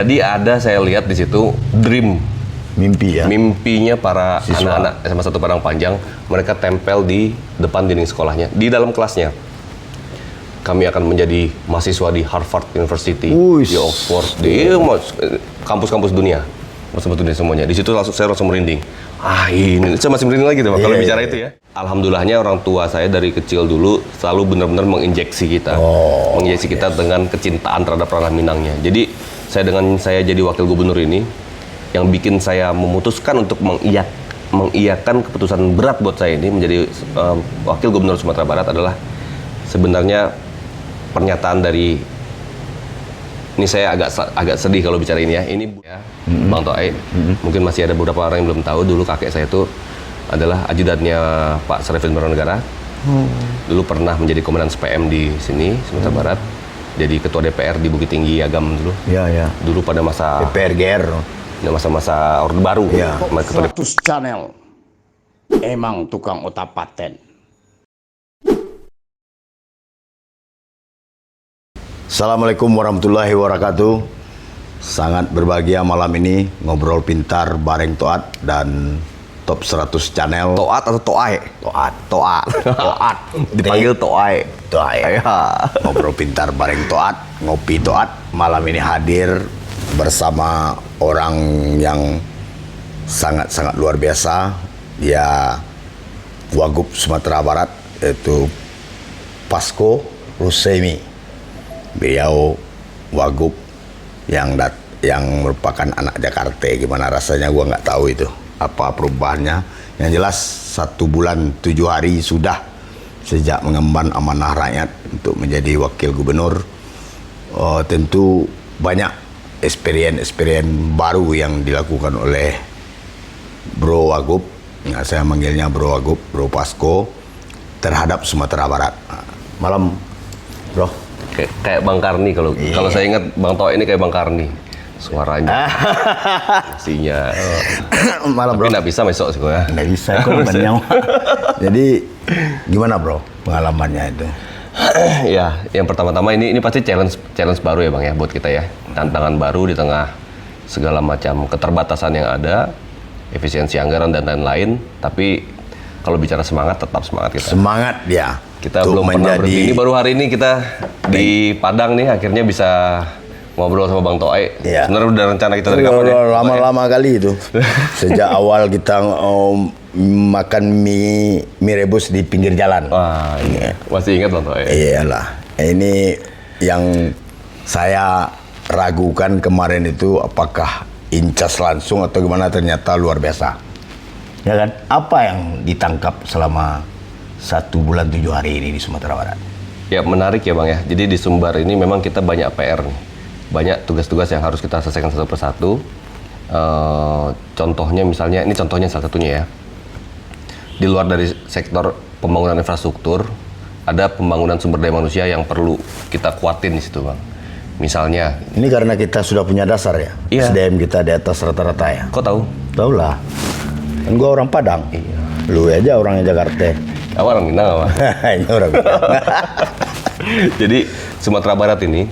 Jadi ada saya lihat di situ dream, Mimpi ya. mimpinya para Siswa. anak-anak SMA 1 Padang Panjang, mereka tempel di depan dinding sekolahnya, di dalam kelasnya. Kami akan menjadi mahasiswa di Harvard University, Uish. di Oxford, di kampus-kampus dunia, kampus dunia semuanya. Di situ saya langsung merinding. Ini saya masih merinding lagi tuh Pak, kalau bicara itu ya. Alhamdulillahnya orang tua saya dari kecil dulu selalu benar-benar menginjeksi kita, dengan kecintaan terhadap ranah Minangnya. Jadi saya jadi wakil gubernur ini, yang bikin saya memutuskan untuk mengiyakan keputusan berat buat saya ini menjadi wakil gubernur Sumatera Barat adalah sebenarnya pernyataan dari, ini saya agak sedih kalau bicara ini ya. Ini Bang Toai, mungkin masih ada beberapa orang yang belum tahu, dulu kakek saya itu adalah ajudannya Pak Sarifin Baronegara. Dulu pernah menjadi komandan SPM di sini, Sumatera Barat. Jadi ketua DPR di Bukit Tinggi Agam dulu. Ya. Dulu pada masa DPR GR. masa Orde Baru. Ya. 100 channel emang tukang otak paten. Assalamualaikum warahmatullahi wabarakatuh. Sangat berbahagia malam ini ngobrol pintar bareng Toat dan Top 100 Channel. Toat atau Toai? Toat. Dipanggil Toai. Ya. Ngobrol pintar bareng Toat, ngopi Toat. Malam ini hadir bersama orang yang sangat-sangat luar biasa. Dia Wagub Sumatera Barat, yaitu Pasco Rusemi. Beliau Wagub yang merupakan anak Jakarta. Gimana rasanya gua nggak tahu itu apa perubahannya. Yang jelas 1 bulan 7 hari sudah sejak mengemban amanah rakyat untuk menjadi wakil gubernur. Tentu banyak experience baru yang dilakukan oleh Bro Wagub. Nah, saya manggilnya Bro Wagub, Bro Pasco, terhadap Sumatera Barat. Malam, Bro. Kayak Bang Karni kalau saya ingat Bang Toai ini kayak Bang Karni. Suaranya, nasinya. Malam, Tapi Bro. nggak bisa besok sih ya. Nggak bisa, kok banyak. Jadi gimana, Bro, pengalamannya itu? Ya, yang pertama-tama ini pasti challenge baru ya Bang ya buat kita ya. Tantangan baru di tengah segala macam keterbatasan yang ada, efisiensi anggaran dan lain-lain. Tapi kalau bicara semangat, tetap semangat kita. Semangat dia. Kita belum pernah berhenti. Ini baru hari ini kita di Padang nih akhirnya bisa ngobrol sama Bang Toai. Iya. Sebenarnya udah rencana kita dari kapan ya? Lama-lama kali itu. Sejak awal kita makan mie rebus di pinggir jalan. Wah, iya. Masih ingat Bang Toai? Iyalah. Ini yang saya ragukan kemarin itu apakah incas langsung atau gimana, ternyata luar biasa. Ya kan? Apa yang ditangkap selama 1 bulan 7 hari ini di Sumatera Barat? Ya menarik ya Bang ya. Jadi di Sumbar ini memang kita banyak PR nih. Banyak tugas-tugas yang harus kita selesaikan satu persatu. Contohnya misalnya, ini contohnya salah satunya ya. Di luar dari sektor pembangunan infrastruktur, ada pembangunan sumber daya manusia yang perlu kita kuatin di situ Bang. Misalnya. Ini karena kita sudah punya dasar ya? Iya. SDM kita di atas rata-rata ya? Kok tahu? Tahu lah. Kan gua orang Padang. Iya. Lu aja orangnya Jakarta. Apa orang Minang apa? Ini orang Padang. Jadi Sumatera Barat ini,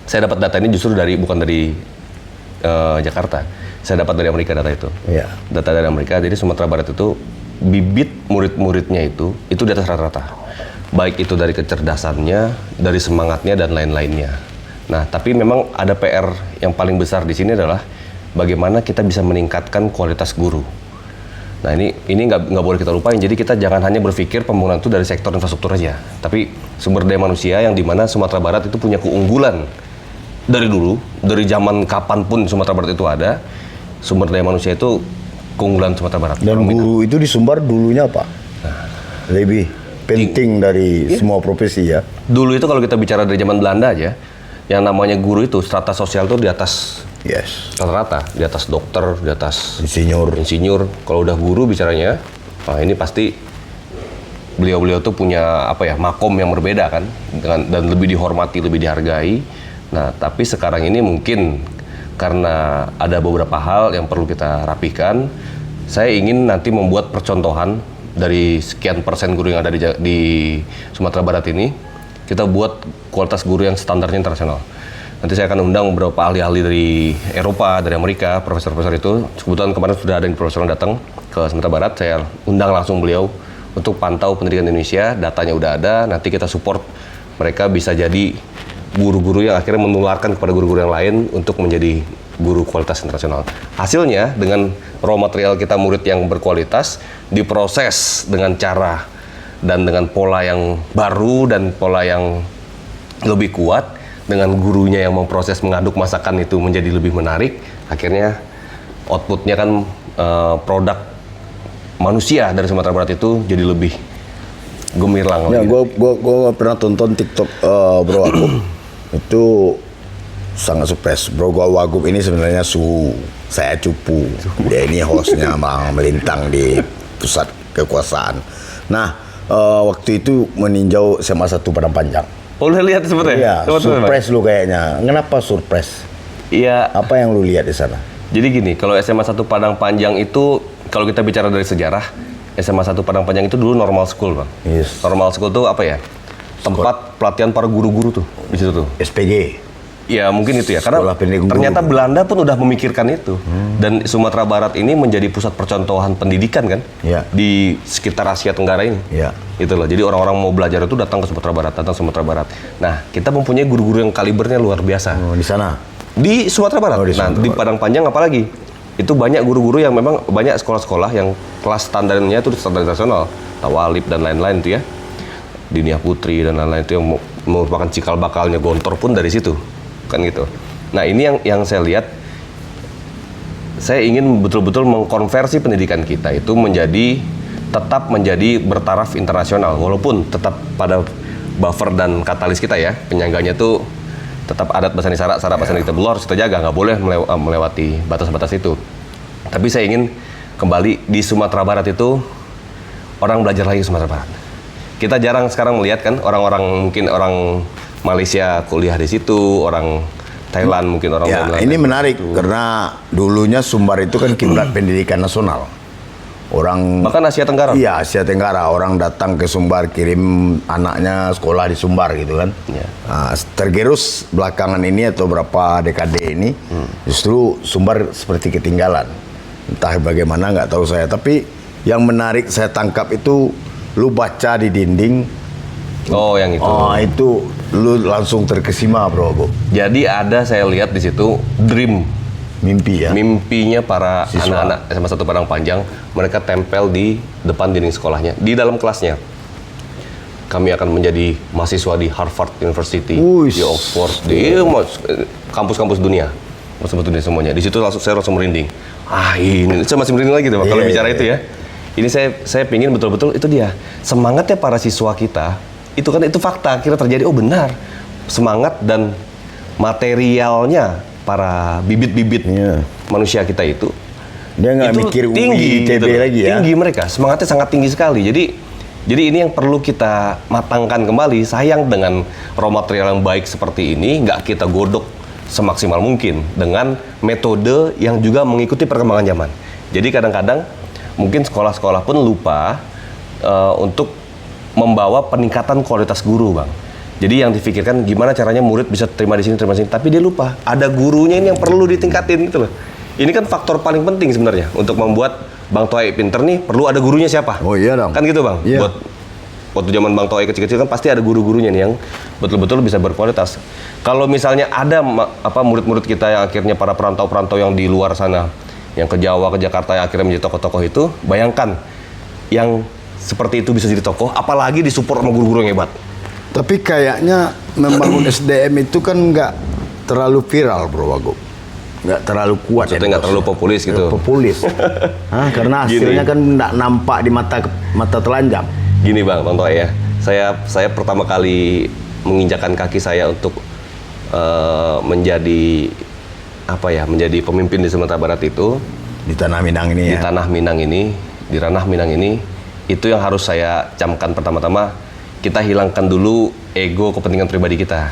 saya dapat data ini justru bukan dari Jakarta. Saya dapat dari Amerika data itu. Iya. Data dari Amerika. Jadi Sumatera Barat itu bibit murid-muridnya itu di atas rata-rata. Baik itu dari kecerdasannya, dari semangatnya dan lain-lainnya. Nah, tapi memang ada PR yang paling besar di sini adalah bagaimana kita bisa meningkatkan kualitas guru. Nah, ini nggak boleh kita lupain. Jadi kita jangan hanya berpikir pembangunan itu dari sektor infrastruktur aja, tapi sumber daya manusia yang dimana Sumatera Barat itu punya keunggulan dari dulu, dari zaman kapanpun Sumatera Barat itu ada, sumber daya manusia itu keunggulan Sumatera Barat. Dan guru itu di Sumbar dulunya apa? Lebih penting dari semua profesi ya. Dulu itu kalau kita bicara dari zaman Belanda aja, yang namanya guru itu strata sosial itu di atas rata-rata, di atas dokter, di atas insinyur. Kalau udah guru bicaranya, ini pasti beliau tuh punya makom yang berbeda kan, dan lebih dihormati, lebih dihargai. Nah, tapi sekarang ini mungkin karena ada beberapa hal yang perlu kita rapihkan, saya ingin nanti membuat percontohan dari sekian persen guru yang ada di Sumatera Barat ini, kita buat kualitas guru yang standarnya internasional. Nanti saya akan undang beberapa ahli-ahli dari Eropa, dari Amerika, profesor-profesor itu. Kebetulan kemarin sudah ada yang profesor yang datang ke Sumatera Barat, saya undang langsung beliau untuk pantau pendidikan Indonesia, datanya udah ada, nanti kita support mereka bisa jadi guru-guru yang akhirnya menularkan kepada guru-guru yang lain untuk menjadi guru kualitas internasional. Hasilnya dengan raw material kita murid yang berkualitas, diproses dengan cara dan dengan pola yang baru dan pola yang lebih kuat, dengan gurunya yang memproses mengaduk masakan itu menjadi lebih menarik, akhirnya outputnya kan produk manusia dari Sumatera Barat itu jadi lebih gemilang. Ya, gue pernah tonton TikTok Bro Wagub itu sangat sukses. Bro Wagub ini sebenarnya suhu, saya cupu. Dia ini hostnya Bang melintang di pusat kekuasaan. Nah, waktu itu meninjau SMA 1 Padang Panjang. Oh, lu lihat sebetulnya? Iya, surprise lu kayaknya. Kenapa surprise? Iya. Apa yang lu lihat di sana? Jadi gini, kalau SMA 1 Padang Panjang itu, kalau kita bicara dari sejarah, SMA 1 Padang Panjang itu dulu normal school, Bang. Yes. Normal school tuh apa ya? Tempat pelatihan para guru-guru tuh, di situ tuh. SPG. Ya mungkin itu ya, karena Sekolah Pendidikan Guru. ternyata Belanda pun udah memikirkan itu. Dan Sumatera Barat ini menjadi pusat percontohan pendidikan kan, Ya. di sekitar Asia Tenggara ini. Ya. Itu loh, jadi orang-orang mau belajar itu datang ke Sumatera Barat, Nah, kita mempunyai guru-guru yang kalibernya luar biasa. Di sana. Di Sumatera Barat. Oh, di Nah, Sumatera di Barat. Padang Panjang apalagi? Itu banyak guru-guru yang memang banyak sekolah-sekolah yang kelas standarnya itu standar nasional, Tawalib dan lain-lain itu ya. Dinia Putri dan lain-lain itu yang merupakan cikal bakalnya Gontor pun dari situ. Kan gitu. Nah, ini yang saya lihat, saya ingin betul-betul mengkonversi pendidikan kita itu tetap menjadi bertaraf internasional, walaupun tetap pada buffer dan katalis kita ya, penyangganya tuh tetap adat bahasa Syarat bahasa kita belum harus kita jaga, nggak boleh melewati batas-batas itu. Tapi saya ingin kembali di Sumatera Barat itu orang belajar lagi Sumatera Barat. Kita jarang sekarang melihat kan mungkin orang Malaysia kuliah di situ, orang Thailand mungkin orang Ya, lain. ini menarik karena dulunya Sumbar itu kan kiblat pendidikan nasional. Orang Bahkan Asia Tenggara. Iya, Asia Tenggara. Orang datang ke Sumbar kirim anaknya sekolah di Sumbar gitu kan. Iya. Nah, tergerus belakangan ini atau berapa dekade ini justru Sumbar seperti ketinggalan. Entah bagaimana nggak tahu saya. Tapi yang menarik saya tangkap itu lu baca di dinding. Oh, yang itu. Oh, itu lu langsung terkesima, Bro. Jadi ada saya lihat di situ dream, Mimpi ya. mimpinya para Siswa. anak-anak SMA 1 Padang Panjang, mereka tempel di depan dinding sekolahnya, di dalam kelasnya. Kami akan menjadi mahasiswa di Harvard University, Uish. di Oxford, di kampus-kampus dunia, dunia semuanya. Di situ saya langsung merinding. Ini saya masih merinding lagi tuh, Pak, kalau Iya, bicara iya, itu ya. Ini saya pingin betul-betul itu dia semangatnya para siswa kita. Itu kan itu fakta kira terjadi. Oh benar, semangat dan materialnya para bibit-bibit Iya. manusia kita itu Dia nggak itu mikir UI, tinggi ITB gitu loh. lagi ya. Tinggi mereka, semangatnya sangat tinggi sekali. Jadi ini yang perlu kita matangkan kembali. Sayang dengan raw material yang baik seperti ini nggak kita godok semaksimal mungkin dengan metode yang juga mengikuti perkembangan zaman. Jadi kadang-kadang mungkin sekolah-sekolah pun lupa untuk membawa peningkatan kualitas guru, Bang. Jadi yang difikirkan gimana caranya murid bisa terima di sini, tapi dia lupa ada gurunya ini yang perlu ditingkatin gitu loh. Ini kan faktor paling penting sebenarnya untuk membuat Bang Toai pinter nih, perlu ada gurunya siapa? Oh iya dong. Kan gitu, Bang. Iya. Waktu zaman Bang Toai kecil-kecil kan pasti ada guru-gurunya nih yang betul-betul bisa berkualitas. Kalau misalnya ada murid-murid kita yang akhirnya para perantau-perantau yang di luar sana, yang ke Jawa, ke Jakarta yang akhirnya menjadi tokoh-tokoh itu, bayangkan yang seperti itu bisa jadi tokoh, apalagi disupport sama guru-guru yang hebat. Tapi kayaknya membangun SDM itu kan nggak terlalu viral, Bro Wagub. Nggak terlalu kuat. Maksudnya nggak terlalu populis gitu. Populis. Karena hasilnya Gini. kan nggak nampak di mata telanjang. Gini Bang Toai ya, saya pertama kali menginjakan kaki saya untuk menjadi pemimpin di Sumatera Barat itu Di Tanah Minang ini di ya. tanah Minang ini, di ranah Minang ini, itu yang harus saya camkan pertama-tama, kita hilangkan dulu ego kepentingan pribadi kita.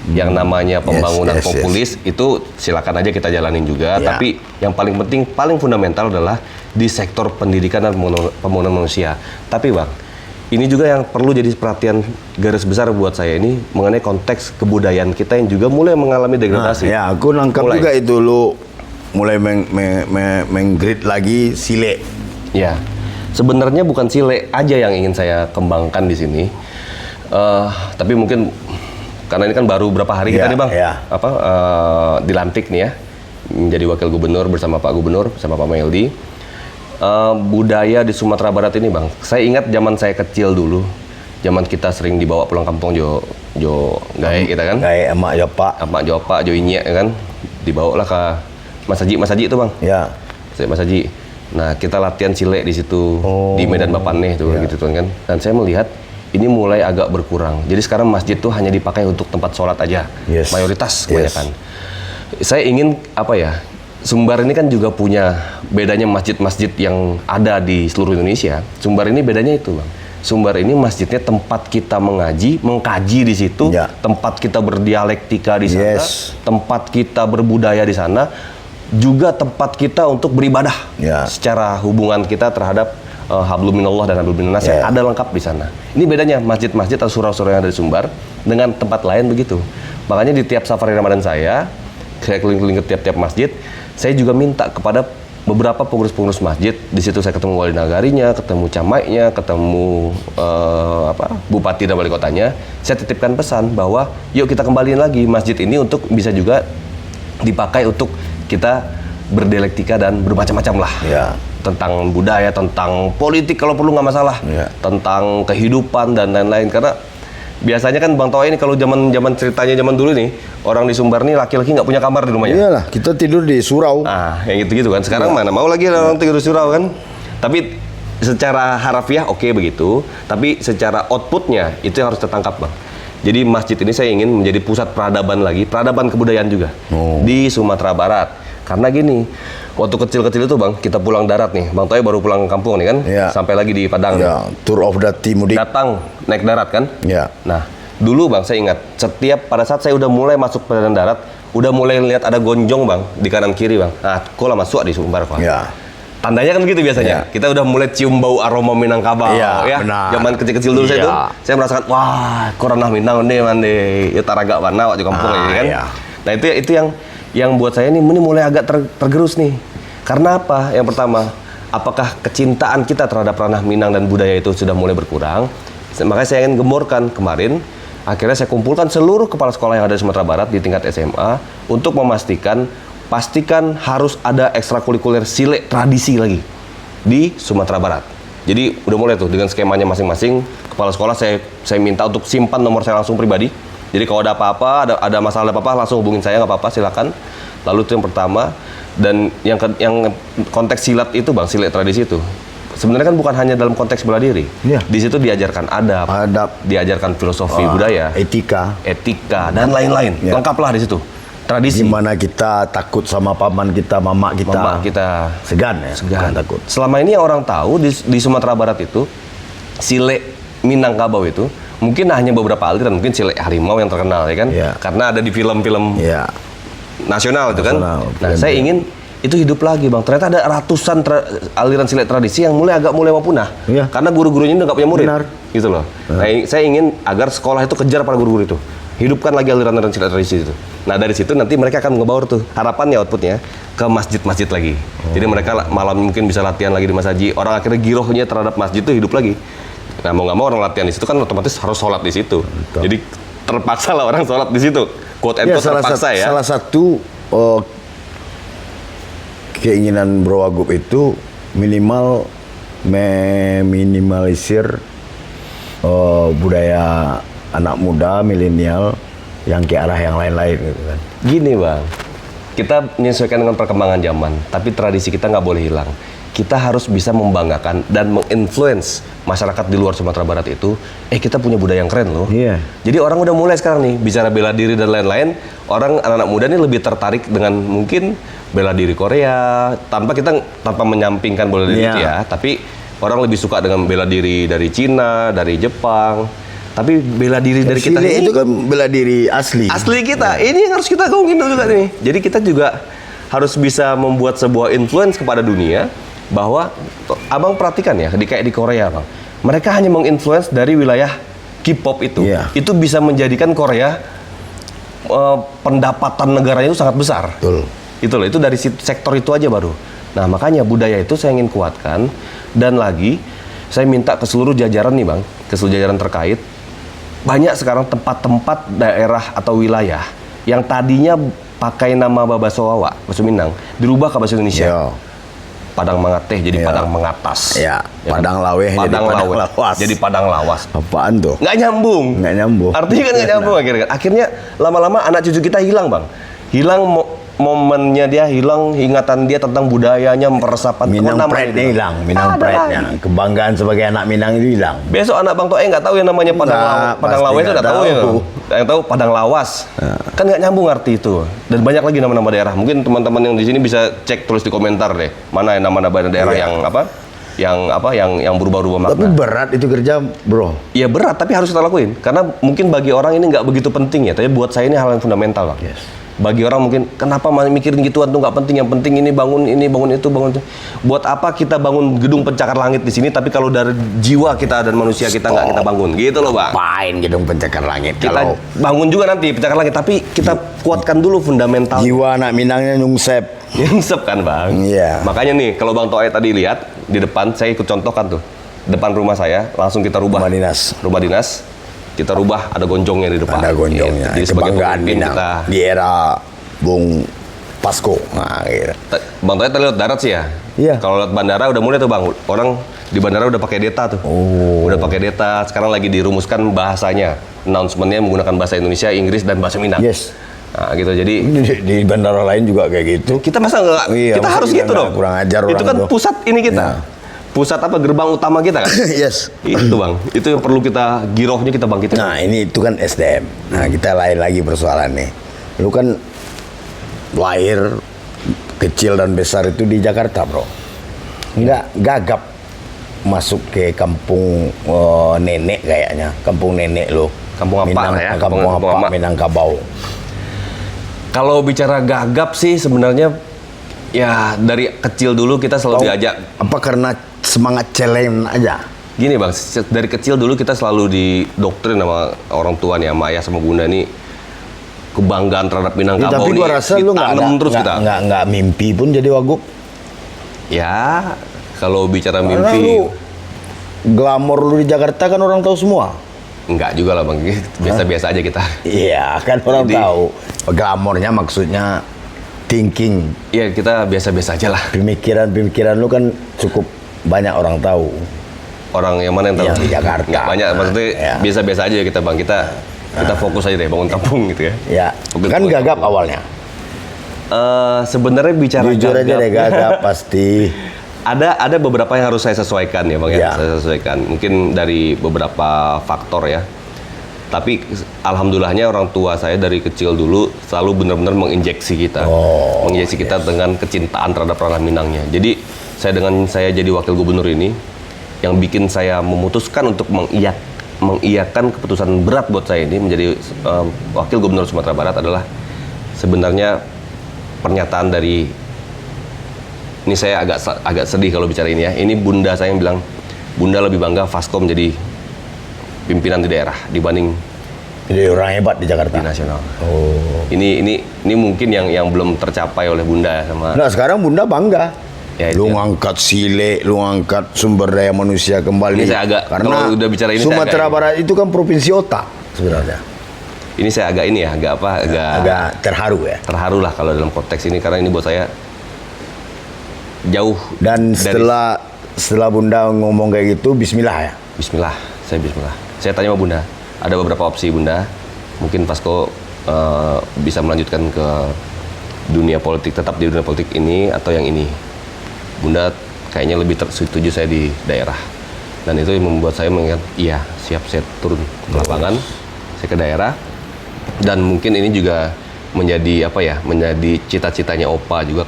Yang namanya pembangunan Yes. populis itu silakan aja kita jalanin juga, Ya. tapi yang paling penting, paling fundamental adalah di sektor pendidikan dan pembangunan manusia. Tapi Bang, ini juga yang perlu jadi perhatian garis besar buat saya ini mengenai konteks kebudayaan kita yang juga mulai mengalami degradasi. Ya, aku nangkap Mulai. juga itu lu mulai menggrid lagi sile. Ya, sebenarnya bukan sile aja yang ingin saya kembangkan di sini, tapi mungkin karena ini kan baru berapa hari kita Ya, nih bang, ya. dilantik nih ya, menjadi wakil gubernur bersama Pak Gubernur, bersama Pak Meldi. Budaya di Sumatera Barat ini bang, saya ingat zaman saya kecil dulu, zaman kita sering dibawa pulang kampung jo gae kita kan, Kayak emak ya Pak. Mak Jopa, Jo Inyek ya kan, dibawalah ke Mas Haji itu bang, Ya. Mas Haji. Nah kita latihan silek di situ di Medan Bapaneh tuh gitu kan. Dan saya melihat ini mulai agak berkurang. Jadi sekarang masjid tuh hanya dipakai untuk tempat sholat aja, Yes. mayoritas Yes. kebanyakan. Saya ingin apa ya? Sumbar ini kan juga punya bedanya masjid-masjid yang ada di seluruh Indonesia. Sumbar ini bedanya itu, bang. Sumbar ini masjidnya tempat kita mengaji, mengkaji di situ, Ya. tempat kita berdialektika di sana, Yes. tempat kita berbudaya di sana, juga tempat kita untuk beribadah. Ya. Secara hubungan kita terhadap hablum minallah dan hablum minannas yang Ya. ada lengkap di sana. Ini bedanya masjid-masjid atau surau-surau yang ada di Sumbar dengan tempat lain begitu. Makanya di tiap safari Ramadan saya keliling-keliling ke tiap-tiap masjid, saya juga minta kepada beberapa pengurus-pengurus masjid. Di situ saya ketemu wali nagarinya, ketemu camatnya, ketemu bupati dan wali kotanya. Saya titipkan pesan bahwa yuk kita kembaliin lagi masjid ini untuk bisa juga dipakai untuk kita berdialektika dan bermacam-macam lah. Ya. Tentang budaya, tentang politik kalau perlu nggak masalah, Ya. tentang kehidupan dan lain-lain. Karena biasanya kan Bang Toa ini kalau zaman ceritanya zaman dulu nih, orang di Sumbar nih laki-laki nggak punya kamar di rumahnya. Iyalah, kita tidur di surau. Ah, yang gitu-gitu kan. Sekarang mana mau lagi orang tidur di surau kan? Tapi secara harafiah oke begitu, tapi secara outputnya itu yang harus tertangkap bang. Jadi masjid ini saya ingin menjadi pusat peradaban lagi, peradaban kebudayaan juga di Sumatera Barat. Karena gini, waktu kecil-kecil itu bang, kita pulang darat nih, Bang Toy baru pulang kampung nih kan, Ya. sampai lagi di Padang. Ya, tour of the Timudik. Datang naik darat kan? Ya. Nah, dulu bang saya ingat, setiap pada saat saya udah mulai masuk perjalanan darat, udah mulai lihat ada gonjong bang di kanan kiri bang. Nah, kok lah masuk di Sumbar kok. Ya. Tandanya kan begitu biasanya. Ya. Kita udah mulai cium bau aroma Minangkabau Iya, ya. benar. Zaman kecil-kecil dulu saya Iya. tuh, saya merasakan wah, koranah Minang nih mande, ya taraga warna waktu kampung ini kan. Iya. Nah, itu yang buat saya ini mulai agak tergerus nih. Karena apa? Yang pertama, apakah kecintaan kita terhadap ranah Minang dan budaya itu sudah mulai berkurang? Makanya saya ingin gemborkan kemarin. Akhirnya saya kumpulkan seluruh kepala sekolah yang ada di Sumatera Barat di tingkat SMA untuk pastikan harus ada ekstrakurikuler silek tradisi lagi di Sumatera Barat. Jadi udah mulai tuh dengan skemanya masing-masing kepala sekolah saya minta untuk simpan nomor saya langsung pribadi. Jadi kalau ada apa-apa, ada masalah apa-apa langsung hubungin saya, nggak apa-apa silakan. Lalu itu yang pertama. Dan yang konteks silat itu bang, silat tradisi itu sebenarnya kan bukan hanya dalam konteks bela diri. Iya. Di situ diajarkan adab, diajarkan filosofi budaya, etika, dan lain-lain. Ya. Lengkaplah di situ. Tradisi. gimana kita takut sama paman kita, mama kita. Segan ya, bukan takut. Selama ini yang orang tahu di Sumatera Barat itu silek Minangkabau itu mungkin hanya beberapa aliran, mungkin silek harimau yang terkenal ya kan, Ya. karena ada di film-film Ya. nasional itu kan. Nasional, Nah, saya ingin itu hidup lagi bang. Ternyata ada ratusan aliran silat tradisi yang mulai mau punah. Iya. Karena guru-gurunya udah nggak punya murid. Benar. Gitu loh. Nah, saya ingin agar sekolah itu kejar para guru-guru itu. Hidupkan lagi aliran-aliran silat tradisi itu. Nah, dari situ nanti mereka akan ngebaur tuh. Harapannya outputnya ke masjid-masjid lagi. Jadi mereka malam mungkin bisa latihan lagi di Mas Haji. Orang akhirnya girohnya terhadap masjid itu hidup lagi. Nah, mau nggak mau orang latihan di situ kan otomatis harus sholat di situ. Jadi terpaksa lah orang sholat di situ. Quote and Ya, quote terpaksa ya. salah satu keinginan Bro Wagub itu minimal meminimalisir budaya anak muda milenial yang ke arah yang lain-lain gitu kan. Gini bang, kita menyesuaikan dengan perkembangan zaman, tapi tradisi kita nggak boleh hilang. Kita harus bisa membanggakan dan menginfluence masyarakat di luar Sumatera Barat itu, kita punya budaya yang keren loh. Iya. Jadi orang udah mulai sekarang nih, bicara bela diri dan lain-lain, anak-anak muda ini lebih tertarik dengan mungkin bela diri Korea, tanpa menyampingkan bela diri Iya. itu ya, tapi orang lebih suka dengan bela diri dari Cina, dari Jepang, tapi bela diri dari kita Sini ini itu kan bela diri asli. asli kita. Ini yang harus kita gaungin juga nih. Jadi kita juga harus bisa membuat sebuah influence kepada dunia bahwa abang perhatikan ya, kayak di Korea bang, mereka hanya menginfluence dari wilayah K-pop itu. Iya. Itu bisa menjadikan Korea pendapatan negaranya itu sangat besar. Betul. Itu loh, itu dari sektor itu aja baru. Nah, makanya budaya itu saya ingin kuatkan, dan lagi saya minta ke seluruh jajaran nih Bang, ke seluruh jajaran terkait, banyak sekarang tempat-tempat daerah atau wilayah yang tadinya pakai nama Bahasa Wawa, bahasa Minang, dirubah ke bahasa Indonesia. Iya. Padang Mangateh jadi Iya. Padang Mengatas. Ya, kan? Padang Laweh jadi Padang Padang Lawe Lawas. jadi Padang Lawas. Apaan tuh? Nggak nyambung. Nggak nyambung. Artinya kan nggak nyambung akhirnya. Akhirnya lama-lama anak cucu kita hilang Bang. Hilang momennya dia, hilang ingatan dia tentang budayanya, meresapan. Minang Kok namanya pride-nya dia? hilang, Minang Ada pride-nya. lagi. Kebanggaan sebagai anak Minang itu hilang. Besok anak Bang Toe nggak tahu yang namanya Padang Nggak, Lawas. Padang pasti Lawas itu nggak udah tahu ya. tahu. Yang tahu Padang Lawas. Kan nggak nyambung arti itu. Dan banyak lagi nama-nama daerah. Mungkin teman-teman yang di sini bisa cek, tulis di komentar deh. Mana yang nama-nama daerah Iya. yang berubah-ubah makna. Tapi berat itu kerja, bro. Ya berat, tapi harus kita lakuin. Karena mungkin bagi orang ini nggak begitu penting ya. Tapi buat saya ini hal yang fundamental, Bang. Yes. Bagi orang mungkin, kenapa masih mikirin gituan tuh nggak penting. Yang penting ini, bangun itu, bangun itu. Buat apa kita bangun gedung pencakar langit di sini, tapi kalau dari jiwa kita dan manusia kita nggak kita bangun. Gitu loh, Bang. Apain gedung pencakar langit Kita kalau bangun juga nanti pencakar langit, tapi kita kuatkan dulu fundamental. jiwa anak Minangnya nyungsep. Nyungsep kan, Bang? Iya. Makanya nih, kalau Bang Toe tadi lihat, di depan, saya ikut contohkan tuh. Depan rumah saya, langsung kita rubah. Rumah dinas. Rumah dinas, kita rubah, ada gonjongnya di depan. Ada gonjongnya. Jadi sebagai Kebanggaan pemimpin Minang kita. di era Bung Pasko. Nah, gitu. Bang Toe tadi lewat darat sih ya? Iya. Kalau lewat bandara udah mulai tuh Bang. Orang di bandara udah pakai data tuh. Oh. Udah pakai data, sekarang lagi dirumuskan bahasanya. Announcement-nya menggunakan bahasa Indonesia, Inggris, dan bahasa Minang. Yes. Nah gitu, jadi Di bandara lain juga kayak gitu. kita masa nggak, Iya, kita masa harus kita gitu nggak dong. kurang ajar Itu orang kan tuh. pusat ini kita. Nah. Pusat apa, gerbang utama kita kan? Yes. Itu Bang, itu yang perlu kita, girohnya kita bangkitin. Nah, ini itu kan SDM. Nah, kita lain lagi persoalan nih. Lu kan lahir kecil dan besar itu di Jakarta, bro. Nggak gagap masuk ke kampung nenek kayaknya. Kampung nenek lo. Kampung apa Minang, ya? Kampung Kampung apa? apa? Minangkabau. Kalau bicara gagap sih sebenarnya ya dari kecil dulu kita selalu diajak. Apa karena semangat challenge aja? Gini Bang, dari kecil dulu kita selalu didoktrin sama orang tua nih, sama ayah sama bunda nih, kebanggaan terhadap Ya, Minangkabau tapi nih gua rasa lu nggak ditanam ada, terus kita. nggak mimpi pun jadi wagub. Ya, kalau bicara Karena mimpi, lu glamor lu di Jakarta kan orang tahu semua. enggak juga lah Bang, biasa-biasa aja kita. Iya, kan orang Jadi- tahu. Glamornya maksudnya thinking, Iya, kita biasa-biasa aja lah. pemikiran lu kan cukup banyak orang tahu. Orang yang mana yang tahu? Yang di Jakarta. Nggak banyak, maksudnya Ya. biasa-biasa aja kita Bang. Kita fokus aja deh bangun kampung gitu ya. Ya, Fokus kan bangun gagap kampung. awalnya. Sebenarnya bicara Jujur aja deh, gagap pasti. ada beberapa yang harus saya sesuaikan ya Bang Ya. ya. Saya sesuaikan. Mungkin dari beberapa faktor ya. Tapi alhamdulillahnya orang tua saya dari kecil dulu selalu benar-benar menginjeksi kita. Oh, menginjeksi kita dengan kecintaan terhadap ranah Minangnya. Jadi saya jadi wakil gubernur ini yang bikin saya memutuskan untuk mengiyakan keputusan berat buat saya ini menjadi wakil gubernur Sumatera Barat adalah sebenarnya pernyataan dari, ini saya agak sedih kalau bicara ini ya. Ini bunda saya yang bilang, bunda lebih bangga Vasco menjadi pimpinan di daerah dibanding Jadi orang hebat di Jakarta. di nasional. Oh. Ini mungkin yang belum tercapai oleh bunda sama. Nah, sekarang Bunda bangga. Ya, itu Lu ya. ngangkat sile, lu ngangkat sumber daya manusia kembali. Ini saya agak- karena kalau udah bicara ini saya Sumatera agak- Barat itu kan provinsi otak sebenarnya. Ini saya agak ini ya, Agak terharu ya. terharu lah kalau dalam konteks ini karena ini buat saya jauh Dan dari- setelah Bunda ngomong kayak gitu, Bismillah ya. Bismillah, saya Bismillah. Saya tanya sama Bunda, ada beberapa opsi Bunda, mungkin Vasco bisa melanjutkan ke dunia politik, tetap di dunia politik ini atau yang ini. Bunda kayaknya lebih setuju saya di daerah. Dan itu yang membuat saya mengingat, iya siap saya turun ke lapangan, saya ke daerah. Dan mungkin ini juga menjadi menjadi cita-citanya Opa juga,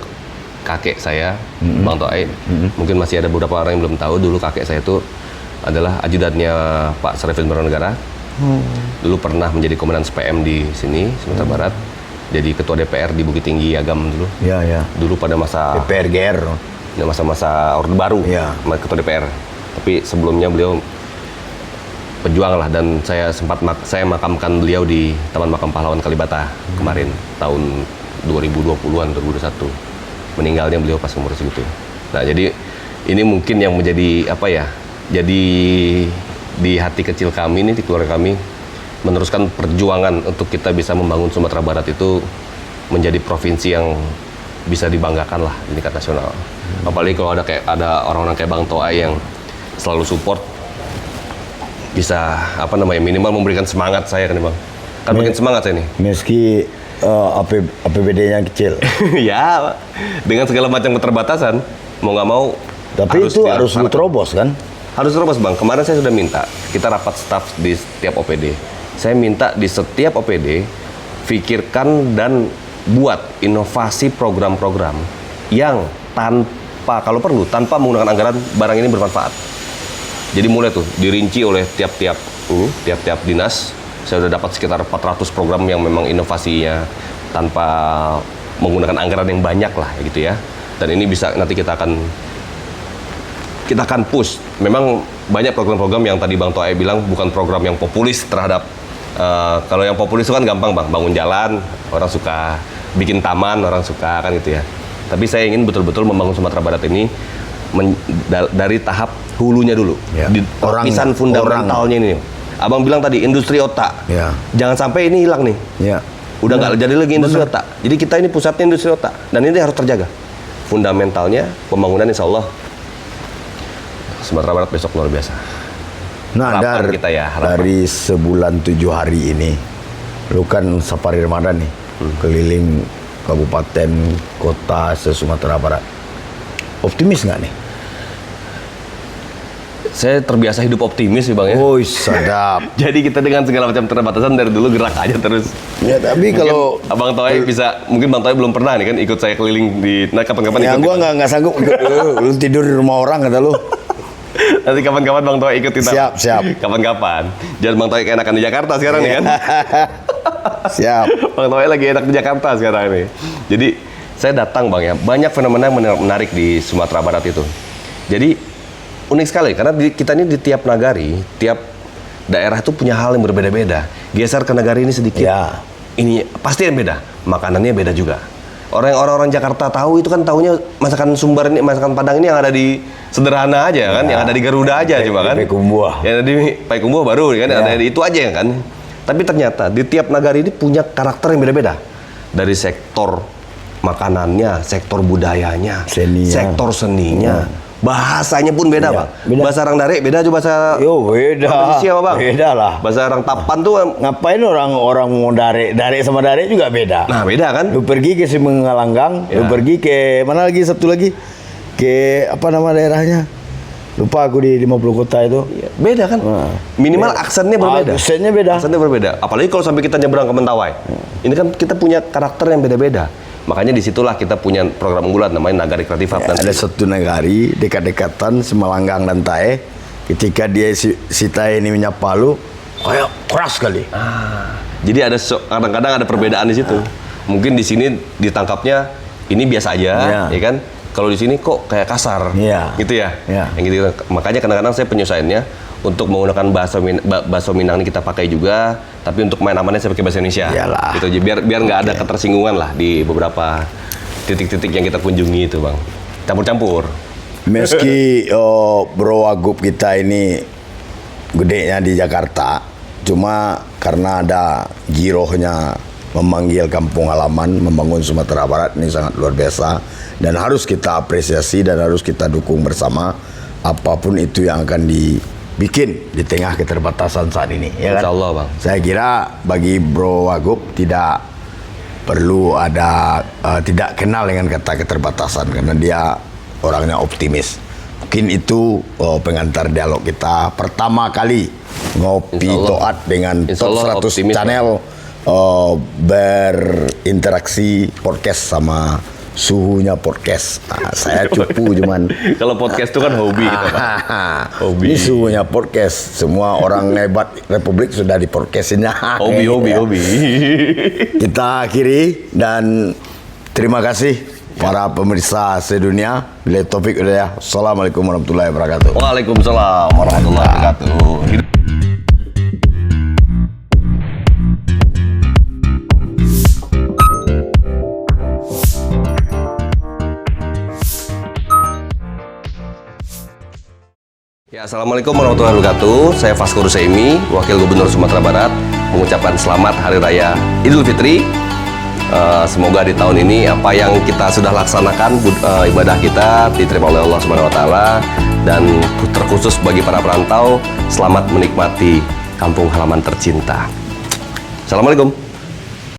kakek saya, Bang Toe. Mungkin masih ada beberapa orang yang belum tahu, dulu kakek saya itu adalah ajudannya Pak Sarifin Baronegara. Dulu pernah menjadi komandan SPM di sini, Sumatera Barat. Jadi ketua DPR di Bukit Tinggi Agam dulu. Ya, ya. Dulu pada masa DPR GR. masa-masa Orde Baru, Iya. ketua DPR. Tapi sebelumnya beliau pejuang lah, dan saya saya makamkan beliau di Taman Makam Pahlawan Kalibata kemarin tahun 2020-an 2021. Meninggalnya beliau pas umur segitu. Nah, jadi ini mungkin yang menjadi apa ya? Jadi di hati kecil kami ini, di keluarga kami, meneruskan perjuangan untuk kita bisa membangun Sumatera Barat itu menjadi provinsi yang bisa dibanggakan lah di tingkat nasional. Apalagi kalau ada orang-orang kayak Bang Toa yang selalu support, bisa apa namanya, minimal memberikan semangat saya kan Bang. Kan bikin semangat saya nih. Meski APBD-nya kecil. Ya, dengan segala macam keterbatasan, mau nggak mau. Tapi itu harus lu terobos kan? Harus terobos Bang. Kemarin saya sudah minta, kita rapat staff di setiap OPD. Saya minta di setiap OPD, pikirkan dan buat inovasi program-program yang kalau perlu, tanpa menggunakan anggaran, barang ini bermanfaat. Jadi mulai tuh, dirinci oleh tiap-tiap dinas. Saya sudah dapat sekitar 400 program yang memang inovasinya tanpa menggunakan anggaran yang banyak lah, gitu ya. Dan ini bisa nanti kita akan push. Memang banyak program-program yang tadi Bang Toa bilang bukan program yang populis terhadap kalau yang populis itu kan gampang Bang, bangun jalan, orang suka, bikin taman, orang suka kan gitu ya. Tapi saya ingin betul-betul membangun Sumatera Barat ini dari tahap hulunya dulu, di lapisan fundamentalnya ini. Abang bilang tadi industri otak, jangan sampai ini hilang nih. Udah nggak jadi lagi industri otak. Jadi kita ini pusatnya industri otak, dan ini harus terjaga. Fundamentalnya pembangunan, insya Allah Sumatera Barat besok luar biasa. Nah, dari sebulan 7 hari ini, lu kan safari Ramadan nih, keliling kabupaten, kota se-Sumatera Barat. Optimis nggak nih? Saya terbiasa hidup optimis sih Bang ya. Oh, sadap. Jadi kita dengan segala macam keterbatasan dari dulu gerak aja terus. Ya, tapi mungkin kalau Abang Toy bisa, mungkin Bang Toy belum pernah nih kan ikut saya keliling di, nah kapan-kapan ya, ikut. Gua nggak sanggup. Lu tidur di rumah orang kata lu. Nanti kapan-kapan Bang Toy ikut kita. Siap. Kapan-kapan. Jangan Bang Toy keenakan di Jakarta sekarang nih kan. Siap. Bang Toy lagi enak di Jakarta sekarang nih. Jadi saya datang Bang ya, banyak fenomena yang menarik di Sumatera Barat itu. Jadi unik sekali, karena kita ini di tiap nagari, tiap daerah itu punya hal yang berbeda-beda. Geser ke nagari ini sedikit, ini pasti yang beda. Makanannya beda juga. Orang-orang Jakarta tahu itu kan taunya masakan Sumbar ini, masakan Padang ini yang ada di sederhana aja kan, yang ada di Garuda aja cuma kan. Payakumbuh. Yang ada di Payakumbuh baru kan, ada di itu aja kan. Tapi ternyata di tiap nagari ini punya karakter yang beda-beda. Dari sektor makanannya, sektor budayanya, sektor seninya. Bahasanya pun beda, Bang. Bahasa orang Dare beda juga bahasa beda. Indonesia, Bang. Beda lah. Bahasa orang Tapan tuh ngapain orang mau Dare sama Dare juga beda. Nah, beda kan? Lu pergi ke Simengalanggang, lu pergi ke mana lagi, satu lagi? Ke apa nama daerahnya? Lupa aku di 50 kota itu. Beda kan? Minimal aksennya berbeda. Aksennya beda. Apalagi kalau sampai kita nyebrang ke Mentawai. Ini kan kita punya karakter yang beda-beda. Makanya disitulah kita punya program unggulan namanya Nagari Kreatif Hub. Ada satu nagari dekat-dekatan Semalanggang dan Tae. Ketika dia si Tae ini menyapa lu, kayak keras sekali. Jadi ada kadang-kadang ada perbedaan di situ. Mungkin di sini ditangkapnya ini biasa aja, ya kan? Kalau di sini kok kayak kasar, gitu ya. Yang gitu. Makanya kadang-kadang saya penyesuaiannya untuk menggunakan bahasa Minang ini kita pakai juga, tapi untuk main amannya saya pakai bahasa Indonesia. Iyalah. Gitu aja, biar nggak ada ketersinggungan lah di beberapa titik-titik yang kita kunjungi itu, Bang. Campur-campur. Meski Bro Wagub kita ini gedenya di Jakarta, cuma karena ada girohnya memanggil kampung halaman, membangun Sumatera Barat ini sangat luar biasa, dan harus kita apresiasi dan harus kita dukung bersama apapun itu yang akan dibikin di tengah keterbatasan saat ini, ya kan? Insya Allah, Bang. Saya kira bagi Bro Wagub tidak perlu ada tidak kenal dengan kata keterbatasan karena dia orangnya optimis. Mungkin itu pengantar dialog kita pertama kali ngopi toat dengan Top 100 optimis, channel berinteraksi podcast sama suhunya podcast. Saya cupu cuman. Kalau podcast itu kan hobi kita, Pak. Hobi. Ini suhunya podcast. Semua orang hebat Republik sudah di podcastinnya. Hobi. Kita akhiri dan terima kasih para pemirsa sedunia. Bila topik udah ya. Assalamualaikum warahmatullahi wabarakatuh. Waalaikumsalam warahmatullahi wabarakatuh. Ya, Assalamualaikum warahmatullahi wabarakatuh. Saya Vasco Rusaimi, Wakil Gubernur Sumatera Barat, mengucapkan selamat Hari Raya Idul Fitri. Semoga di tahun ini apa yang kita sudah laksanakan ibadah kita diterima oleh Allah Subhanahu Wa Taala, dan terkhusus bagi para perantau, selamat menikmati kampung halaman tercinta. Assalamualaikum.